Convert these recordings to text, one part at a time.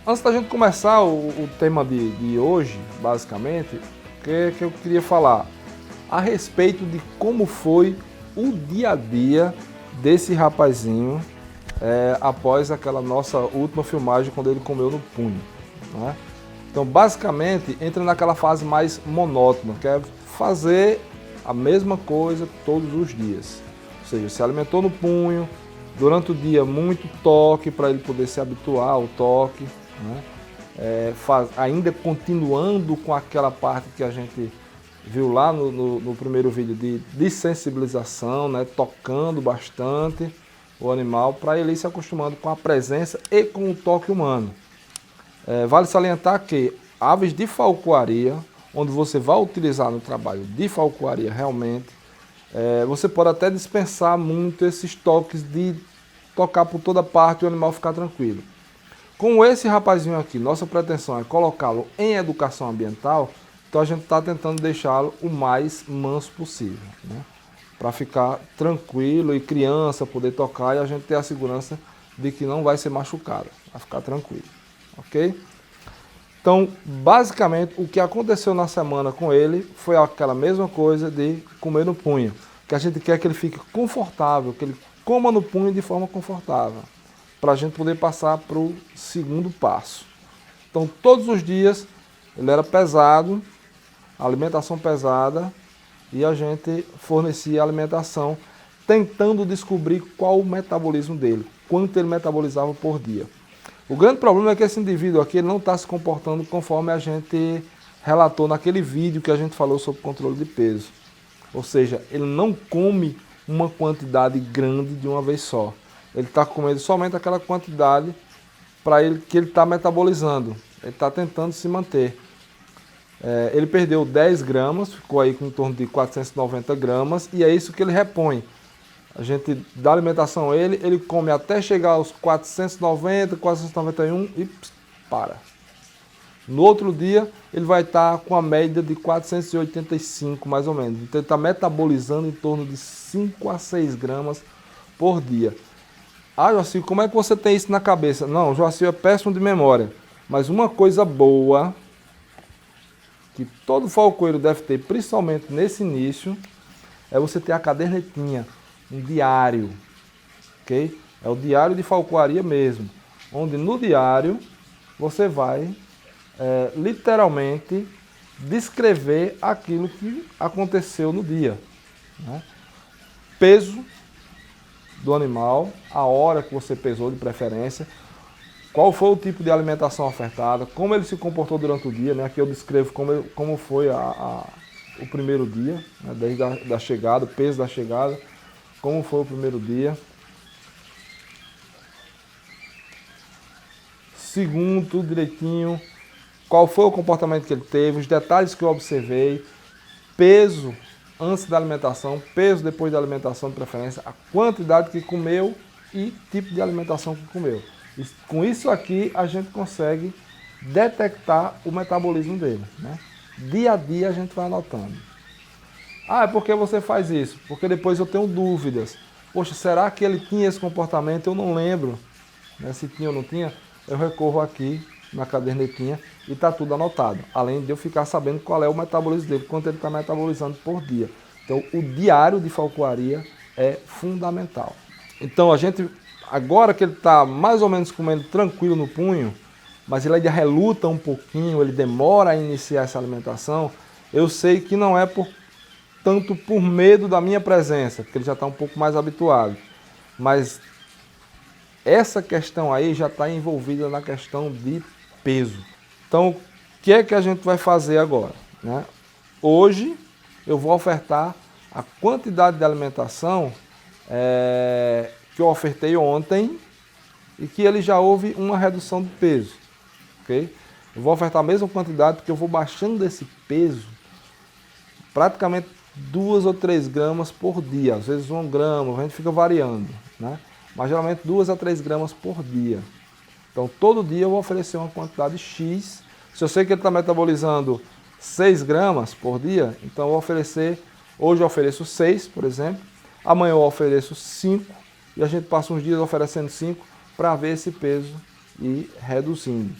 Antes da gente começar o tema de hoje, basicamente, o que eu queria falar? A respeito de como foi o dia a dia desse rapazinho após aquela nossa última filmagem, quando ele comeu no punho, né? Então, basicamente, entra naquela fase mais monótona, que é fazer a mesma coisa todos os dias. Ou seja, se alimentou no punho, durante o dia muito toque para ele poder se habituar ao toque, né? Ainda continuando com aquela parte que a gente viu lá no primeiro vídeo de sensibilização, né? Tocando bastante o animal para ele ir se acostumando com a presença e com o toque humano. Vale salientar que aves de falcoaria, onde você vai utilizar no trabalho de falcoaria realmente, você pode até dispensar muito esses toques de tocar por toda parte e o animal ficar tranquilo. Com esse rapazinho aqui, nossa pretensão é colocá-lo em educação ambiental, então a gente está tentando deixá-lo o mais manso possível, né? Para ficar tranquilo e criança poder tocar e a gente ter a segurança de que não vai ser machucado, vai ficar tranquilo, ok? Então, basicamente, o que aconteceu na semana com ele foi aquela mesma coisa de comer no punho, que a gente quer que ele fique confortável, que ele coma no punho de forma confortável, para a gente poder passar para o segundo passo. Então, todos os dias ele era pesado, alimentação pesada, e a gente fornecia alimentação, tentando descobrir qual o metabolismo dele, quanto ele metabolizava por dia. O grande problema é que esse indivíduo aqui ele não está se comportando conforme a gente relatou naquele vídeo que a gente falou sobre controle de peso. Ou seja, ele não come uma quantidade grande de uma vez só. Ele está comendo somente aquela quantidade para ele que ele está metabolizando. Ele está tentando se manter. Ele perdeu 10 gramas, ficou aí com em torno de 490 gramas, e é isso que ele repõe. A gente dá alimentação a ele, ele come até chegar aos 490, 491 e para. No outro dia, ele vai estar com a média de 485, mais ou menos. Então, ele está metabolizando em torno de 5 a 6 gramas por dia. Ah, Joacir, como é que você tem isso na cabeça? Não, Joacir é péssimo de memória. Mas uma coisa boa que todo falcoeiro deve ter, principalmente nesse início, é você ter a cadernetinha, um diário, ok? É o diário de falcoaria mesmo, onde no diário você vai literalmente descrever aquilo que aconteceu no dia, né? Peso do animal, a hora que você pesou de preferência, qual foi o tipo de alimentação ofertada, como ele se comportou durante o dia, né? Aqui eu descrevo como foi o primeiro dia, né? Desde a chegada, o peso da chegada, como foi o primeiro dia. Segundo, tudo direitinho, qual foi o comportamento que ele teve, os detalhes que eu observei, peso antes da alimentação, peso depois da alimentação de preferência, a quantidade que comeu e tipo de alimentação que comeu. E com isso aqui a gente consegue detectar o metabolismo dele, né? Dia a dia a gente vai anotando. Ah, é porque você faz isso? Porque depois eu tenho dúvidas. Poxa, será que ele tinha esse comportamento? Eu não lembro, né? Se tinha ou não tinha, eu recorro aqui na cadernetinha e está tudo anotado. Além de eu ficar sabendo qual é o metabolismo dele, quanto ele está metabolizando por dia. Então, o diário de falcoaria é fundamental. Então, a gente, agora que ele está mais ou menos comendo tranquilo no punho, mas ele ainda reluta um pouquinho, ele demora a iniciar essa alimentação, eu sei que não é tanto por medo da minha presença, porque ele já está um pouco mais habituado, mas essa questão aí já está envolvida na questão de peso. Então, o que é que a gente vai fazer agora, né? Hoje, eu vou ofertar a quantidade de alimentação que eu ofertei ontem e que ele já houve uma redução de peso, ok? Eu vou ofertar a mesma quantidade porque eu vou baixando esse peso praticamente 2 ou 3 gramas por dia, às vezes 1 grama, a gente fica variando, né? Mas geralmente 2 a 3 gramas por dia. Então todo dia eu vou oferecer uma quantidade X. Se eu sei que ele está metabolizando 6 gramas por dia, então eu vou oferecer, hoje eu ofereço 6, por exemplo, amanhã eu ofereço 5 e a gente passa uns dias oferecendo 5 para ver esse peso e reduzindo.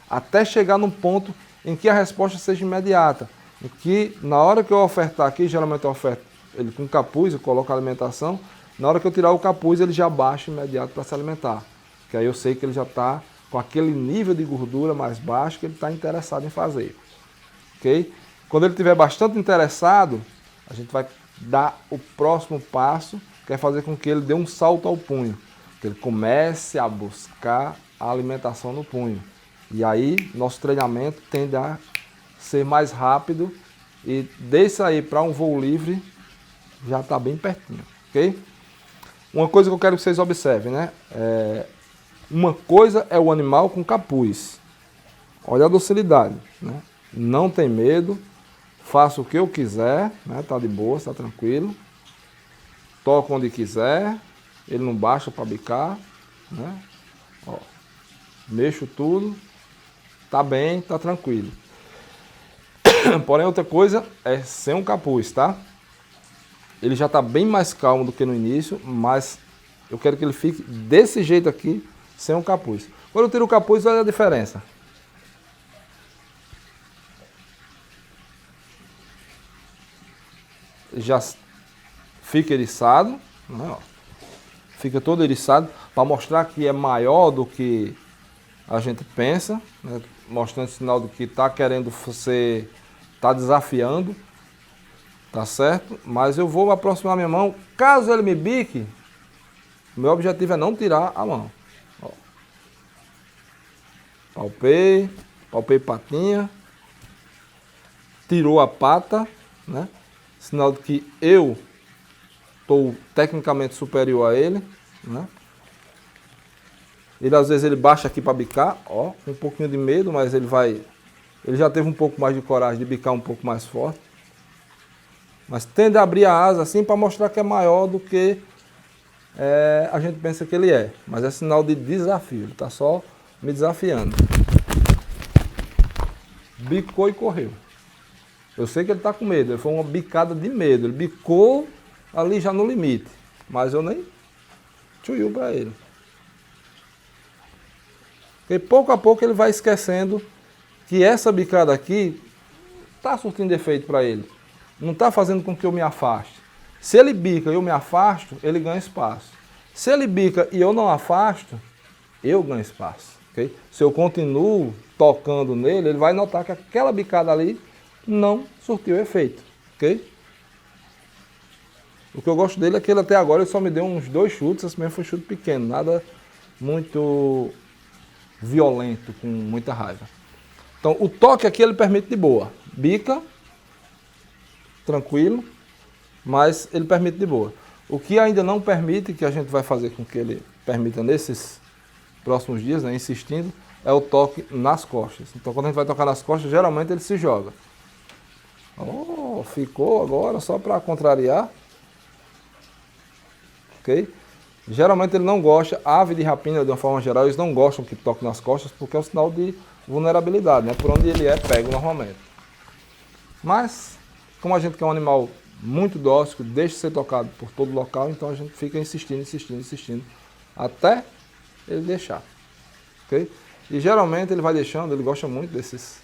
Até chegar num ponto em que a resposta seja imediata, em que na hora que eu ofertar aqui, geralmente eu oferto ele com capuz, eu coloco a alimentação, na hora que eu tirar o capuz ele já baixa imediato para se alimentar, que aí eu sei que ele já está com aquele nível de gordura mais baixo que ele está interessado em fazer. Okay? Quando ele estiver bastante interessado, a gente vai dar o próximo passo, que é fazer com que ele dê um salto ao punho, que ele comece a buscar a alimentação no punho. E aí, nosso treinamento tende a ser mais rápido e desse aí para um voo livre, já está bem pertinho, ok? Uma coisa que eu quero que vocês observem, né? Uma coisa é o animal com capuz. Olha a docilidade, né? Não tem medo, faço o que eu quiser, né? Tá de boa, está tranquilo. Toco onde quiser, ele não baixa para bicar, né? Ó, mexo tudo, tá bem, tá tranquilo. Porém, outra coisa é sem um capuz, tá? Ele já está bem mais calmo do que no início, mas eu quero que ele fique desse jeito aqui, sem um capuz. Quando eu tiro o capuz, olha a diferença. Já fica eriçado, né? Fica todo eriçado, para mostrar que é maior do que a gente pensa, né? Mostrando sinal de que está querendo você, está desafiando, tá certo? Mas eu vou aproximar minha mão, caso ele me bique, meu objetivo é não tirar a mão. Ó. Palpei patinha, tirou a pata, né? Sinal de que eu estou tecnicamente superior a ele, né? Ele às vezes ele baixa aqui para bicar, ó, com um pouquinho de medo, mas ele já teve um pouco mais de coragem de bicar um pouco mais forte. Mas tende a abrir a asa assim para mostrar que é maior do que a gente pensa que ele é. Mas é sinal de desafio, ele está só me desafiando. Bicou e correu. Eu sei que ele está com medo, ele foi uma bicada de medo. Ele bicou ali já no limite, mas eu nem tchuiu para ele. Porque pouco a pouco ele vai esquecendo que essa bicada aqui está surtindo efeito para ele. Não está fazendo com que eu me afaste. Se ele bica e eu me afasto, ele ganha espaço. Se ele bica e eu não afasto, eu ganho espaço. Okay? Se eu continuo tocando nele, ele vai notar que aquela bicada ali não surtiu efeito. Okay? O que eu gosto dele é que ele até agora ele só me deu uns 2 chutes, esse mesmo foi chute pequeno, nada muito violento, com muita raiva. Então o toque aqui ele permite de boa. Bica, tranquilo, mas ele permite de boa. O que ainda não permite, que a gente vai fazer com que ele permita nesses próximos dias, né, insistindo, é o toque nas costas. Então quando a gente vai tocar nas costas, geralmente ele se joga. Oh, ficou agora só para contrariar. Ok? Geralmente ele não gosta, ave de rapina de uma forma geral, eles não gostam que toque nas costas porque é um sinal de vulnerabilidade, né? Por onde ele é pego normalmente. Mas, como a gente quer um animal muito dócil, que deixa de ser tocado por todo local, então a gente fica insistindo, até ele deixar. Ok? E geralmente ele vai deixando, ele gosta muito desses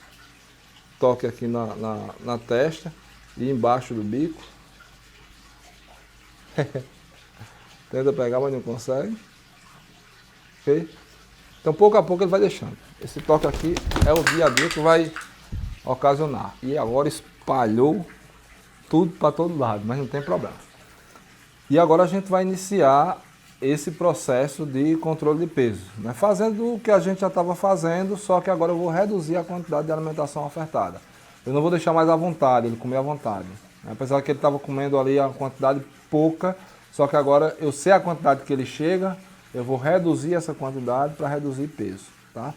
toques aqui na testa e embaixo do bico. Tenta pegar, mas não consegue. Ok? Então, pouco a pouco ele vai deixando. Esse toque aqui é o dia a dia que vai ocasionar. E agora espalhou tudo para todo lado, mas não tem problema. E agora a gente vai iniciar esse processo de controle de peso, né? Fazendo o que a gente já estava fazendo, só que agora eu vou reduzir a quantidade de alimentação ofertada. Eu não vou deixar mais à vontade, ele comer à vontade. Apesar que ele estava comendo ali a quantidade pouca, só que agora eu sei a quantidade que ele chega, eu vou reduzir essa quantidade para reduzir peso, tá?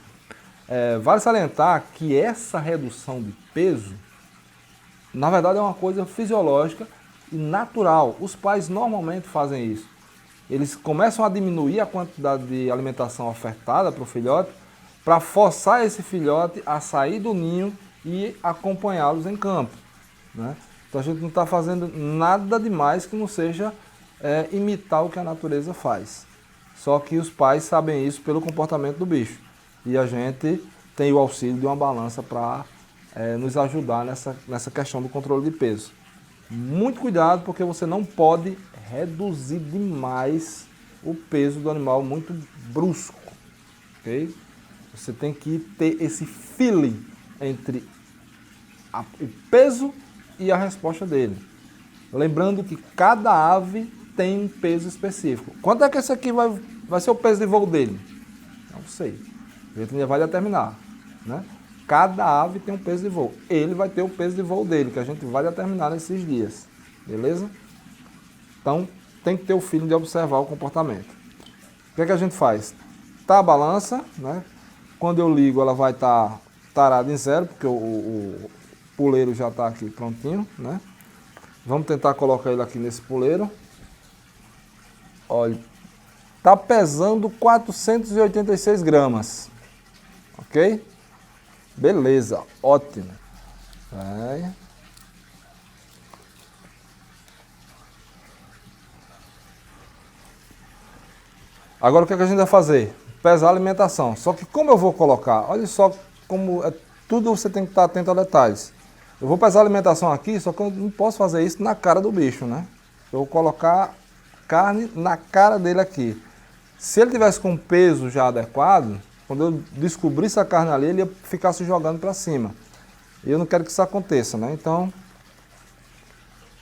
Vale salientar que essa redução de peso, na verdade é uma coisa fisiológica e natural. Os pais normalmente fazem isso. Eles começam a diminuir a quantidade de alimentação ofertada para o filhote, para forçar esse filhote a sair do ninho e acompanhá-los em campo, né? Então a gente não está fazendo nada demais que não seja imitar o que a natureza faz. Só que os pais sabem isso pelo comportamento do bicho. E a gente tem o auxílio de uma balança para nos ajudar nessa questão do controle de peso. Muito cuidado, porque você não pode reduzir demais o peso do animal muito brusco, ok? Você tem que ter esse feeling entre o peso e a resposta dele. Lembrando que cada ave tem um peso específico. Quanto é que esse aqui vai ser o peso de voo dele? Não sei. A gente ainda vai determinar, né? Cada ave tem um peso de voo. Ele vai ter o peso de voo dele, que a gente vai determinar nesses dias. Beleza? Então, tem que ter o feeling de observar o comportamento. O que é que a gente faz? Tá a balança, né? Quando eu ligo, ela vai estar tarada em zero, porque o puleiro já está aqui prontinho, né? Vamos tentar colocar ele aqui nesse puleiro. Olha, tá pesando 486 gramas. Ok? Beleza, ótimo. Vai. Agora o que é que a gente vai fazer? Pesar a alimentação. Só que como eu vou colocar, olha só como tudo você tem que estar atento a detalhes. Eu vou pesar a alimentação aqui, só que eu não posso fazer isso na cara do bicho, né? Eu vou colocar carne na cara dele aqui. Se ele tivesse com peso já adequado, quando eu descobrisse a carne ali, ele ia ficar se jogando para cima. E eu não quero que isso aconteça, né? Então,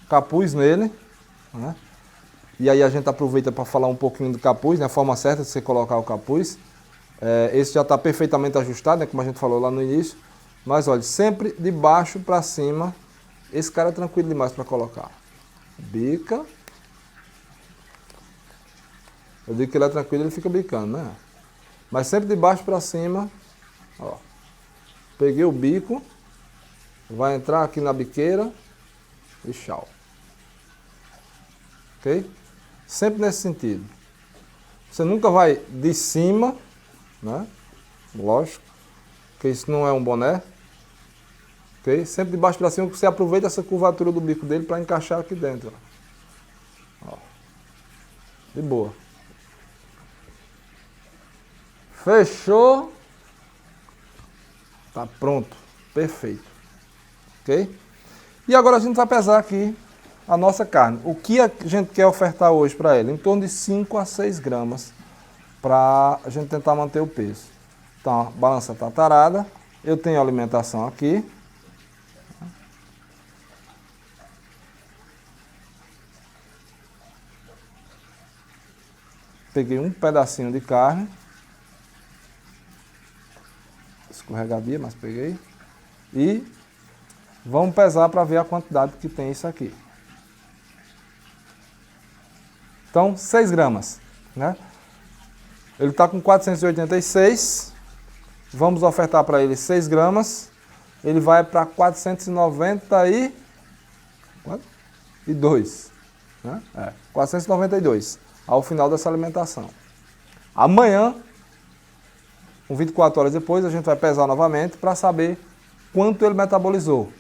capuz nele, né? E aí a gente aproveita para falar um pouquinho do capuz, né? A forma certa de você colocar o capuz. Esse já está perfeitamente ajustado, né? Como a gente falou lá no início. Mas olha, sempre de baixo para cima. Esse cara é tranquilo demais para colocar. Bica. Eu digo que ele é tranquilo, ele fica bicando, né? Mas sempre de baixo para cima. Ó. Peguei o bico. Vai entrar aqui na biqueira. E tchau. Ok? Sempre nesse sentido. Você nunca vai de cima, né? Lógico, porque isso não é um boné. Ok? Sempre de baixo para cima, você aproveita essa curvatura do bico dele para encaixar aqui dentro. Ó. De boa. Fechou. Tá pronto. Perfeito. Ok? E agora a gente vai pesar aqui a nossa carne. O que a gente quer ofertar hoje para ele? Em torno de 5 a 6 gramas para a gente tentar manter o peso. Então, a balança está tarada. Eu tenho a alimentação aqui. Peguei um pedacinho de carne. Escorregadia, mas peguei. E vamos pesar para ver a quantidade que tem isso aqui. Então, 6 gramas, né? Ele está com 486. Vamos ofertar para ele 6 gramas. Ele vai para 492. Né? 492 ao final dessa alimentação. Amanhã, com 24 horas depois, a gente vai pesar novamente para saber quanto ele metabolizou.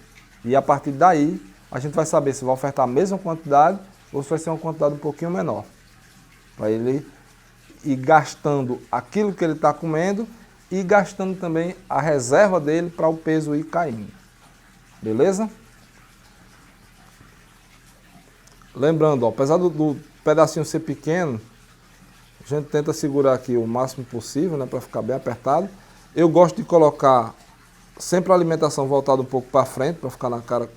E a partir daí, a gente vai saber se vai ofertar a mesma quantidade ou se vai ser uma quantidade um pouquinho menor. Para ele ir gastando aquilo que ele está comendo e gastando também a reserva dele para o peso ir caindo. Beleza? Lembrando, ó, apesar do pedacinho ser pequeno, a gente tenta segurar aqui o máximo possível, né, para ficar bem apertado. Eu gosto de colocar sempre a alimentação voltada um pouco para frente, para ficar na cara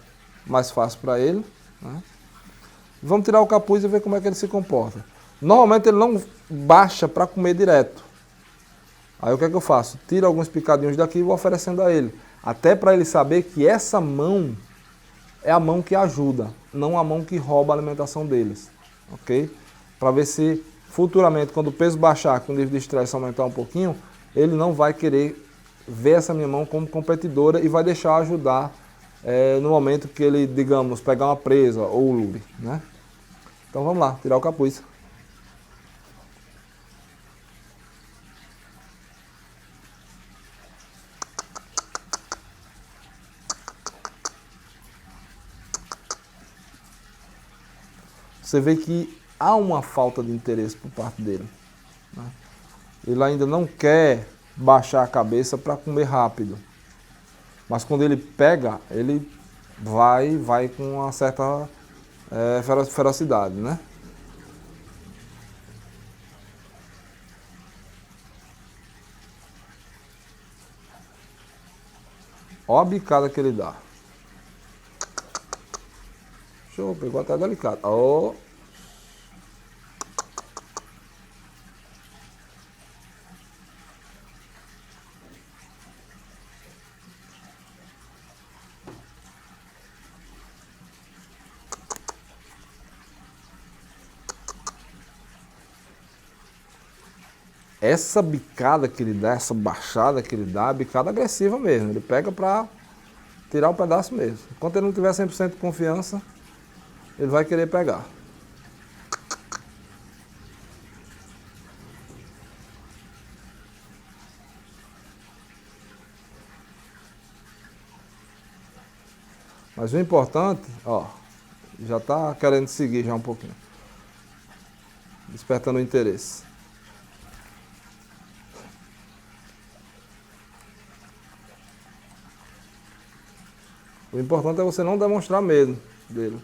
mais fácil para ele, né? Vamos tirar o capuz e ver como é que ele se comporta. Normalmente ele não baixa para comer direto. Aí o que é que eu faço? Tiro alguns picadinhos daqui e vou oferecendo a ele. Até para ele saber que essa mão é a mão que ajuda, não a mão que rouba a alimentação deles. Ok? Para ver se futuramente, quando o peso baixar, que o nível de estresse aumentar um pouquinho, ele não vai querer ver essa minha mão como competidora e vai deixar ajudar no momento que ele, digamos, pegar uma presa ou lure, né? Então vamos lá, tirar o capuz. você vê que há uma falta de interesse por parte dele, né? Ele ainda não quer baixar a cabeça para comer rápido, mas quando ele pega, ele vai com uma certa ferocidade, né? Ó a bicada que ele dá. Show, pegou até delicado. Ó. Essa bicada que ele dá, essa baixada que ele dá, é bicada agressiva mesmo. Ele pega pra tirar o pedaço mesmo. Enquanto ele não tiver 100% de confiança, ele vai querer pegar. Mas o importante, ó, já tá querendo seguir já um pouquinho. Despertando o interesse. O importante é você não demonstrar medo dele.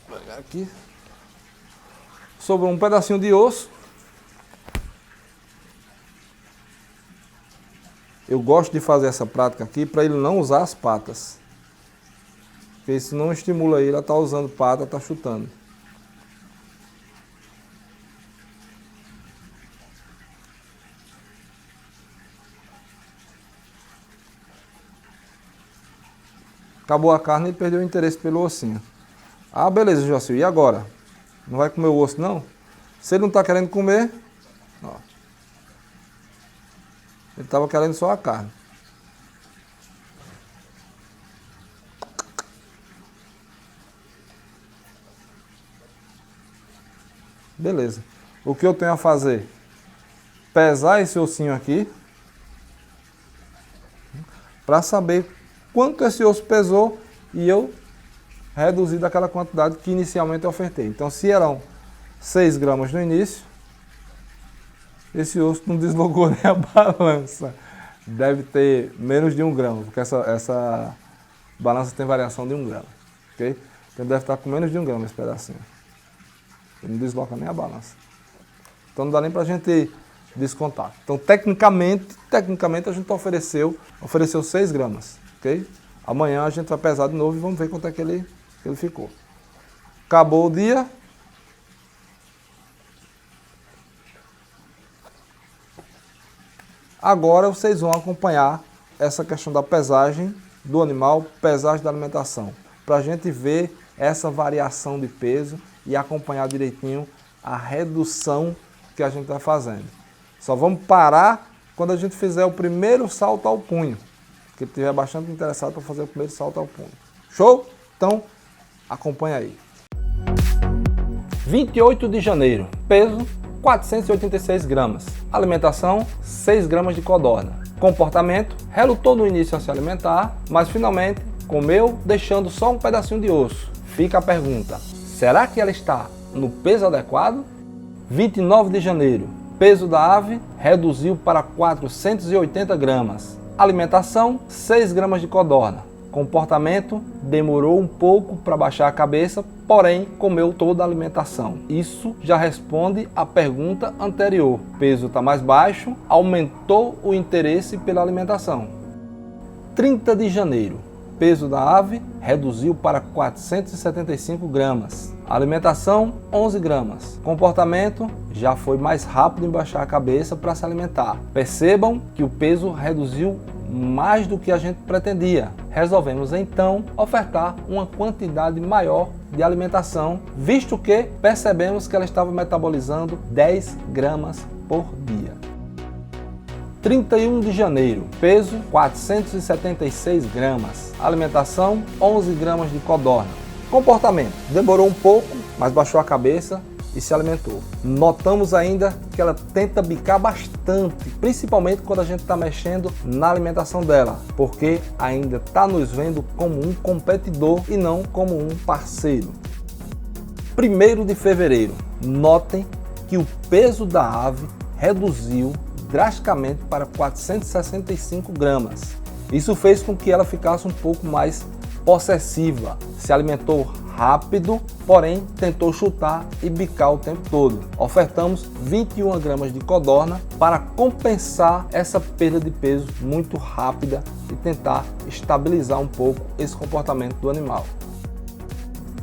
Vou pegar aqui. Sobrou um pedacinho de osso. Eu gosto de fazer essa prática aqui para ele não usar as patas. Porque isso não estimula ele a estar usando pata, tá chutando. Acabou a carne e ele perdeu o interesse pelo ossinho. Ah, beleza, Joacir, e agora? Não vai comer o osso, não? Se ele não está querendo comer, ó, ele estava querendo só a carne. Beleza. O que eu tenho a fazer? Pesar esse ossinho aqui, para saber quanto esse osso pesou e eu reduzir daquela quantidade que inicialmente eu ofertei. Então, se eram 6 gramas no início, esse osso não deslogou nem a balança. Deve ter menos de 1 grama, porque essa balança tem variação de 1 grama. Okay? Então, deve estar com menos de 1 grama esse pedacinho. Ele não desloca nem a balança. Então, não dá nem para a gente descontar. Então, tecnicamente a gente ofereceu 6 gramas. Okay? Amanhã a gente vai pesar de novo e vamos ver quanto é que ele ficou. Acabou o dia. Agora vocês vão acompanhar essa questão da pesagem do animal, pesagem da alimentação, para a gente ver essa variação de peso e acompanhar direitinho a redução que a gente está fazendo. Só vamos parar quando a gente fizer o primeiro salto ao punho, que estiver bastante interessado para fazer o primeiro salto ao punho. Show? Então, acompanha aí. 28 de janeiro, peso 486 gramas, alimentação 6 gramas de codorna. Comportamento, relutou no início a se alimentar, mas finalmente comeu deixando só um pedacinho de osso. Fica a pergunta, será que ela está no peso adequado? 29 de janeiro, peso da ave reduziu para 480 gramas, alimentação 6 gramas de codorna. Comportamento, demorou um pouco para baixar a cabeça, porém comeu toda a alimentação. Isso já responde à pergunta anterior. O peso está mais baixo, aumentou o interesse pela alimentação. 30 de janeiro, peso da ave reduziu para 475 gramas. Alimentação, 11 gramas. Comportamento, já foi mais rápido em baixar a cabeça para se alimentar. Percebam que o peso reduziu mais do que a gente pretendia. Resolvemos então ofertar uma quantidade maior de alimentação, visto que percebemos que ela estava metabolizando 10 gramas por dia. 31 de janeiro, peso 476 gramas, alimentação 11 gramas de codorna. Comportamento, demorou um pouco, mas baixou a cabeça e se alimentou. Notamos ainda que ela tenta bicar bastante, principalmente quando a gente está mexendo na alimentação dela, porque ainda está nos vendo como um competidor e não como um parceiro. 1º de fevereiro, notem que o peso da ave reduziu drasticamente para 465 gramas. Isso fez com que ela ficasse um pouco mais possessiva, se alimentou rápido, porém tentou chutar e bicar o tempo todo. Ofertamos 21 gramas de codorna para compensar essa perda de peso muito rápida e tentar estabilizar um pouco esse comportamento do animal.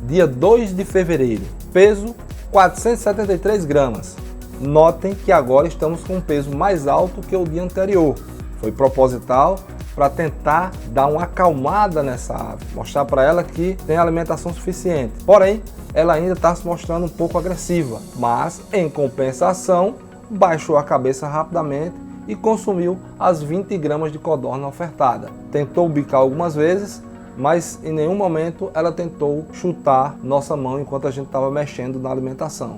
Dia 2 de fevereiro, peso 473 gramas. Notem que agora estamos com um peso mais alto que o dia anterior. Foi proposital para tentar dar uma acalmada nessa ave, mostrar para ela que tem alimentação suficiente. Porém, ela ainda está se mostrando um pouco agressiva, mas em compensação, baixou a cabeça rapidamente e consumiu as 20 gramas de codorna ofertada. Tentou bicar algumas vezes, mas em nenhum momento ela tentou chutar nossa mão enquanto a gente estava mexendo na alimentação.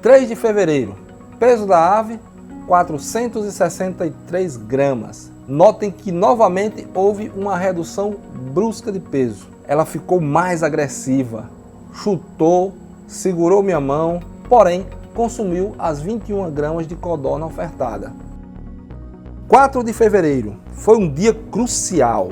3 de fevereiro, peso da ave 463 gramas. Notem que novamente houve uma redução brusca de peso. Ela ficou mais agressiva, chutou, segurou minha mão, porém consumiu as 21 gramas de codorna ofertada. 4 de fevereiro, foi um dia crucial.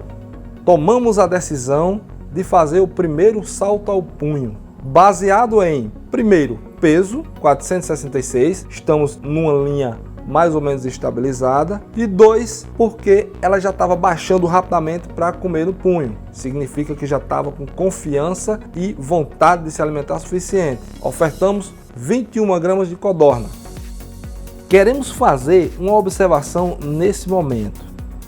Tomamos a decisão de fazer o primeiro salto ao punho, baseado em, primeiro, peso, 466, estamos numa linha mais ou menos estabilizada, e 2, porque ela já estava baixando rapidamente para comer no punho. Significa que já estava com confiança e vontade de se alimentar suficiente. Ofertamos 21 gramas de codorna. Queremos fazer uma observação nesse momento,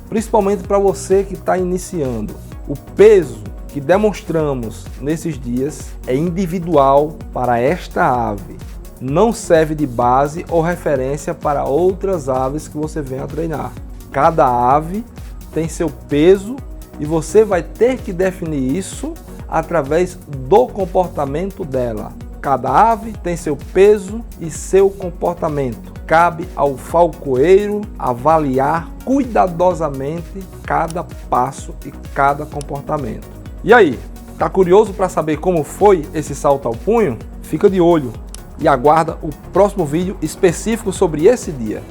principalmente para você que está iniciando. O peso que demonstramos nesses dias é individual para esta ave. Não serve de base ou referência para outras aves que você venha a treinar. Cada ave tem seu peso e você vai ter que definir isso através do comportamento dela. Cada ave tem seu peso e seu comportamento. Cabe ao falcoeiro avaliar cuidadosamente cada passo e cada comportamento. E aí, tá curioso para saber como foi esse salto ao punho? Fica de olho e aguarda o próximo vídeo específico sobre esse dia.